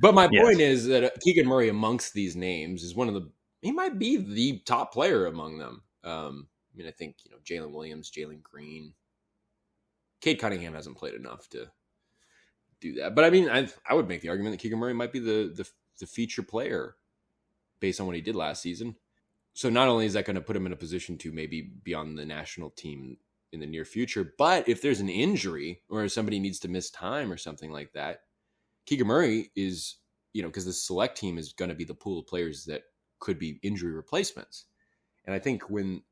But my point Yes. is that Keegan Murray amongst these names is he might be the top player among them. I mean, I think, Jalen Williams, Jalen Green, Cade Cunningham hasn't played enough to do that. But I mean, I would make the argument that Keegan Murray might be the feature player based on what he did last season. So not only is that going to put him in a position to maybe be on the national team in the near future, but if there's an injury or somebody needs to miss time or something like that, Keegan Murray is, because the select team is going to be the pool of players that could be injury replacements. And I think when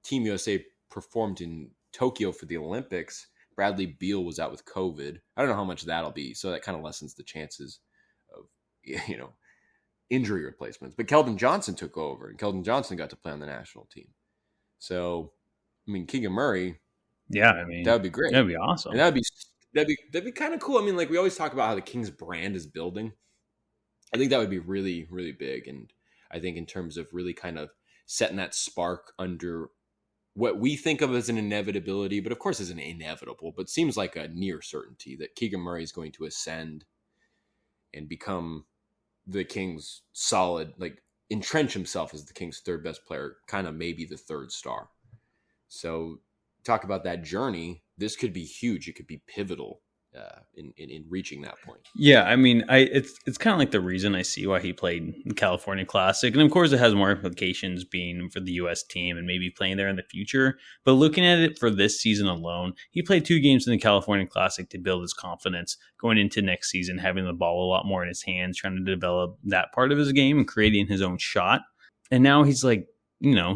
Team USA performed in Tokyo for the Olympics, Bradley Beal was out with COVID. I don't know how much that'll be, so that kind of lessens the chances of, injury replacements. But Keldon Johnson took over, and Keldon Johnson got to play on the national team. So, I mean, Keegan Murray, Yeah, I mean, that would be great, that'd be and awesome. that'd be kind of cool. I mean, like we always talk about how the Kings brand is building. I think that would be really, really big, and I think in terms of really kind of setting that spark under what we think of as an inevitability, but of course isn't inevitable, but seems like a near certainty that Keegan Murray is going to ascend and become the Kings' solid, like entrench himself as the Kings' third best player, kind of maybe the third star. So talk about that journey. This could be huge. It could be pivotal in reaching that point. Yeah, I mean, it's kind of like the reason I see why he played in California Classic, and of course, it has more implications being for the U.S. team and maybe playing there in the future. But looking at it for this season alone, he played 2 games in the California Classic to build his confidence going into next season, having the ball a lot more in his hands, trying to develop that part of his game and creating his own shot. And now he's like,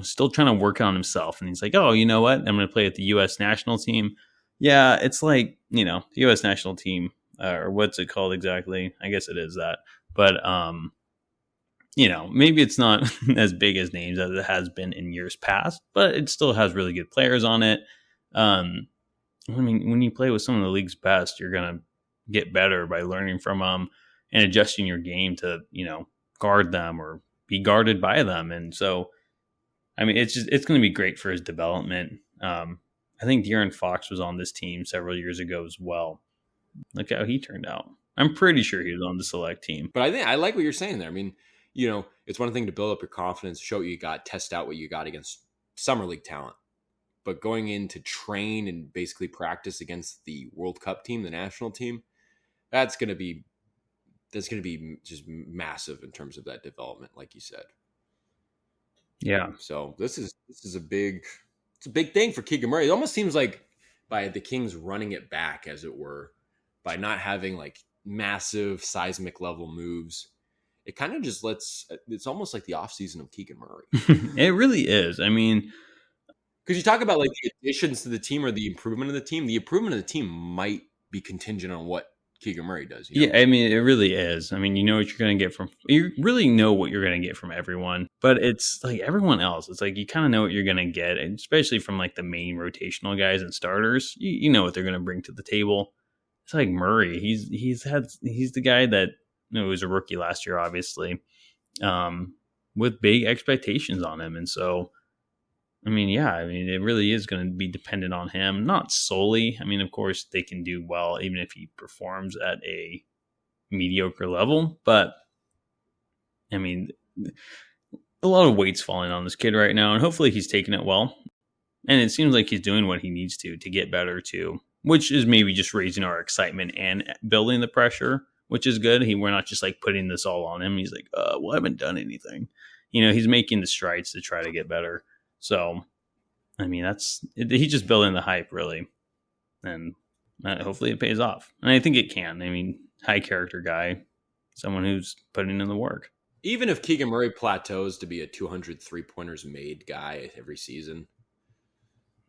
still trying to work on himself, and he's like, oh, you know what? I'm going to play with the U.S. national team. Yeah, it's like the U.S. national team or what's it called exactly? I guess it is that. But maybe it's not as big as names as it has been in years past, but it still has really good players on it. I mean, when you play with some of the league's best, you're gonna get better by learning from them and adjusting your game to guard them or be guarded by them. And so, I mean, it's going to be great for his development. I think De'Aaron Fox was on this team several years ago as well. Look how he turned out. I'm pretty sure he was on the select team. But I think I like what you're saying there. I mean, it's one thing to build up your confidence, show what you got, test out what you got against summer league talent. But going in to train and basically practice against the World Cup team, the national team, that's going to be just massive in terms of that development, like you said. Yeah. So this is a big thing for Keegan Murray. It almost seems like by the Kings running it back, as it were, by not having like massive seismic level moves, it kind of just it's almost like the offseason of Keegan Murray. It really is. I mean, because you talk about like the additions to the team or the improvement of the team might be contingent on what Keegan Murray does. Yeah, I mean, it really is. I mean, you know what you're going to get you really know what you're going to get from everyone, but it's like everyone else. It's like you kind of know what you're going to get, and especially from like the main rotational guys and starters. You know what they're going to bring to the table. It's like Murray. He's the guy that was a rookie last year, obviously, with big expectations on him, and so. I mean, yeah, I mean, it really is going to be dependent on him, not solely. I mean, of course, they can do well even if he performs at a mediocre level. But, I mean, a lot of weight's falling on this kid right now, and hopefully he's taking it well. And it seems like he's doing what he needs to get better, too, which is maybe just raising our excitement and building the pressure, which is good. We're not just like putting this all on him. He's like, well, I haven't done anything. He's making the strides to try to get better. So, I mean, he's just building the hype, really. And hopefully it pays off. And I think it can. I mean, high character guy, someone who's putting in the work. Even if Keegan Murray plateaus to be a 200 3-pointers made guy every season,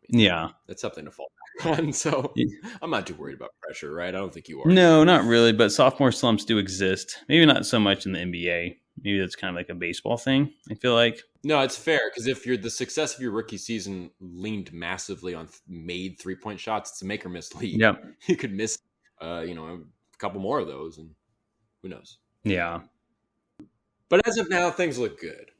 yeah, that's something to fall back on. So I'm not too worried about pressure, right? I don't think you are. No, not really. But sophomore slumps do exist. Maybe not so much in the NBA. Maybe that's kind of like a baseball thing, I feel like. No, it's fair because if the success of your rookie season leaned massively on made 3-point shots, it's a make or miss league. Yep. You could miss, a couple more of those, and who knows? Yeah. But as of now, things look good.